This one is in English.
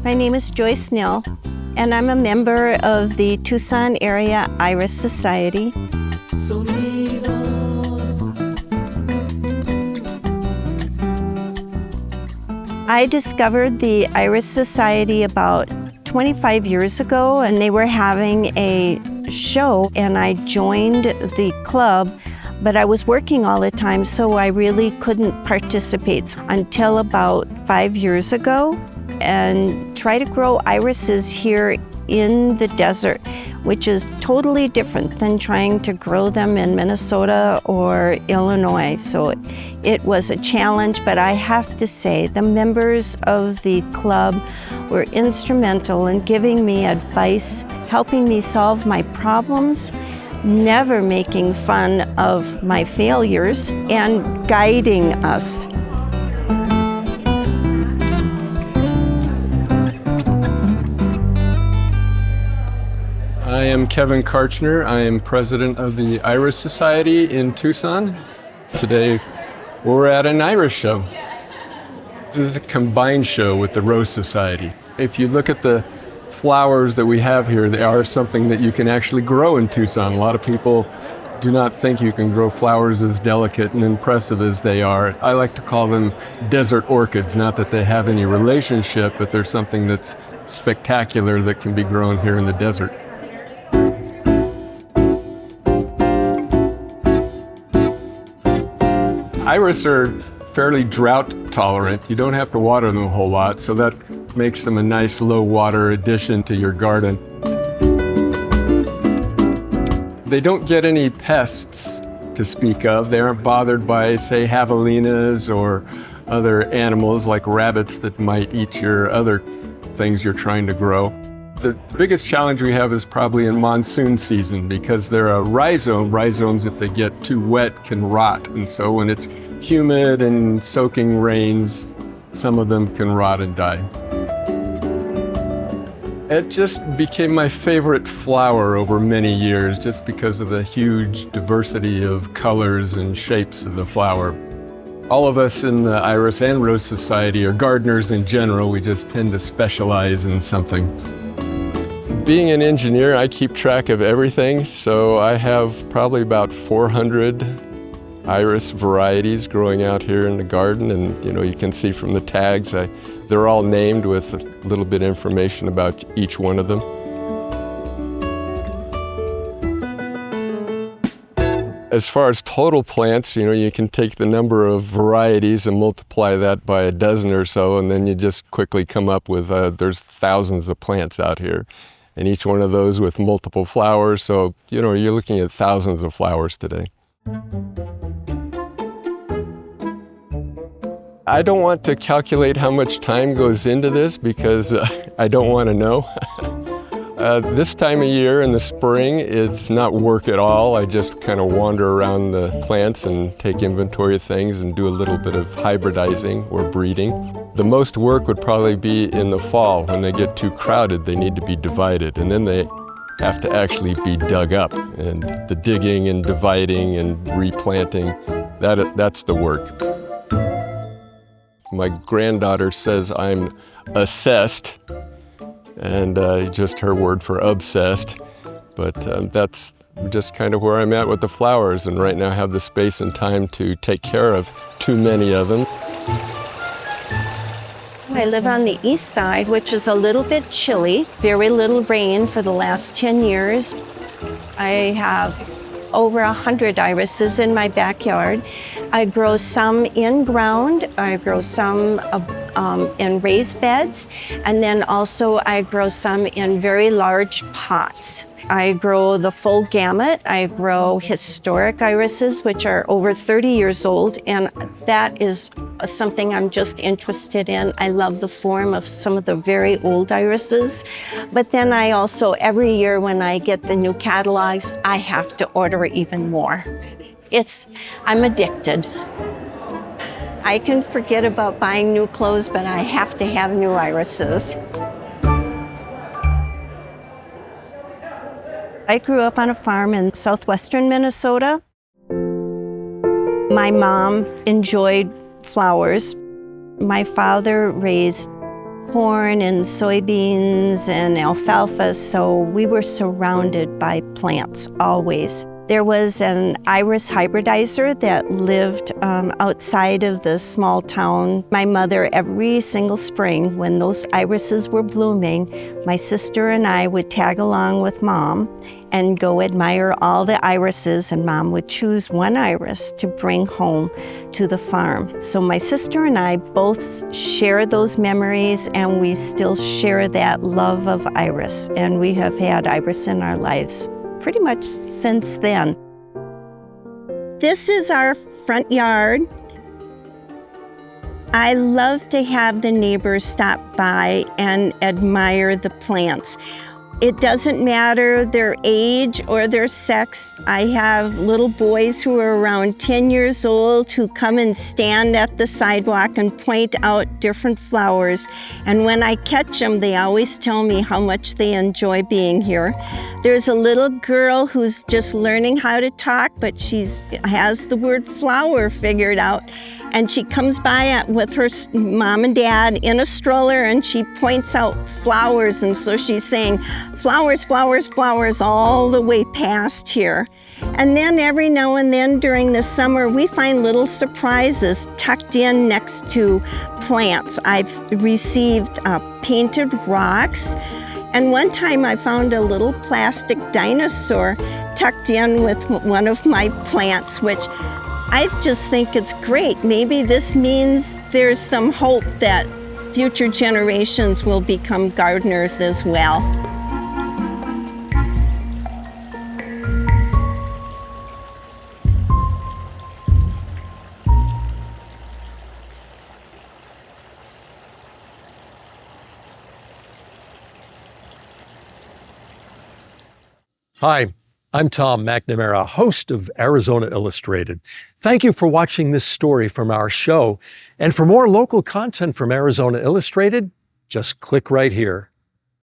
My name is Joyce Nill, and I'm a member of the Tucson Area Iris Society. I discovered the Iris Society about 25 years ago, and they were having a show, and I joined the club, but I was working all the time, so I really couldn't participate until about 5 years ago, and try to grow irises here in the desert, which is totally different than trying to grow them in Minnesota or Illinois. So it was a challenge, but I have to say the members of the club were instrumental in giving me advice, helping me solve my problems, never making fun of my failures, and guiding us. I am Kevin Kartchner. I am president of the Iris Society in Tucson. Today we're at an iris show. This is a combined show with the Rose Society. If you look at the flowers that we have here, they are something that you can actually grow in Tucson. A lot of people do not think you can grow flowers as delicate and impressive as they are. I like to call them desert orchids, not that they have any relationship, but they're something that's spectacular that can be grown here in the desert. Iris are fairly drought tolerant. You don't have to water them a whole lot, so that makes them a nice low water addition to your garden. They don't get any pests to speak of. They aren't bothered by, say, javelinas or other animals like rabbits that might eat your other things you're trying to grow. The biggest challenge we have is probably in monsoon season because they're a rhizome. Rhizomes, if they get too wet, can rot. And so when it's humid and soaking rains, some of them can rot and die. It just became my favorite flower over many years just because of the huge diversity of colors and shapes of the flower. All of us in the Iris and Rose Society are gardeners in general. We just tend to specialize in something. Being an engineer, I keep track of everything, so I have probably about 400 iris varieties growing out here in the garden, and you can see from the tags, they're all named with a little bit of information about each one of them. As far as total plants, you can take the number of varieties and multiply that by a dozen or so, and then you just quickly come up with, there's thousands of plants out here. And each one of those with multiple flowers, so you're looking at thousands of flowers today. I don't want to calculate how much time goes into this because I don't want to know. This time of year in the spring, it's not work at all. I just kind of wander around the plants and take inventory of things and do a little bit of hybridizing or breeding. The most work would probably be in the fall. When they get too crowded, they need to be divided, and then they have to actually be dug up. And the digging and dividing and replanting, that's the work. My granddaughter says I'm assessed, and just her word for obsessed, but that's just kind of where I'm at with the flowers, and right now I have the space and time to take care of too many of them. I live on the east side, which is a little bit chilly, very little rain for the last 10 years. I have over 100 irises in my backyard. I grow some in ground, I grow some in raised beds, and then also I grow some in very large pots. I grow the full gamut. I grow historic irises, which are over 30 years old, and that is something I'm just interested in. I love the form of some of the very old irises. But then I also, every year when I get the new catalogs, I have to order even more. I'm addicted. I can forget about buying new clothes, but I have to have new irises. I grew up on a farm in southwestern Minnesota. My mom enjoyed flowers. My father raised corn and soybeans and alfalfa, so we were surrounded by plants always. There was an iris hybridizer that lived outside of the small town. My mother, every single spring when those irises were blooming, my sister and I would tag along with Mom and go admire all the irises, and Mom would choose one iris to bring home to the farm. So my sister and I both share those memories, and we still share that love of iris, and we have had iris in our lives pretty much since then. This is our front yard. I love to have the neighbors stop by and admire the plants. It doesn't matter their age or their sex. I have little boys who are around 10 years old who come and stand at the sidewalk and point out different flowers. And when I catch them, they always tell me how much they enjoy being here. There's a little girl who's just learning how to talk, but she has the word flower figured out. And she comes by with her mom and dad in a stroller, and she points out flowers. And so she's saying, flowers, flowers, flowers, all the way past here. And then every now and then during the summer, we find little surprises tucked in next to plants. I've received painted rocks. And one time I found a little plastic dinosaur tucked in with one of my plants, which I just think it's great. Maybe this means there's some hope that future generations will become gardeners as well. Hi, I'm Tom McNamara, host of Arizona Illustrated. Thank you for watching this story from our show. And for more local content from Arizona Illustrated, just click right here.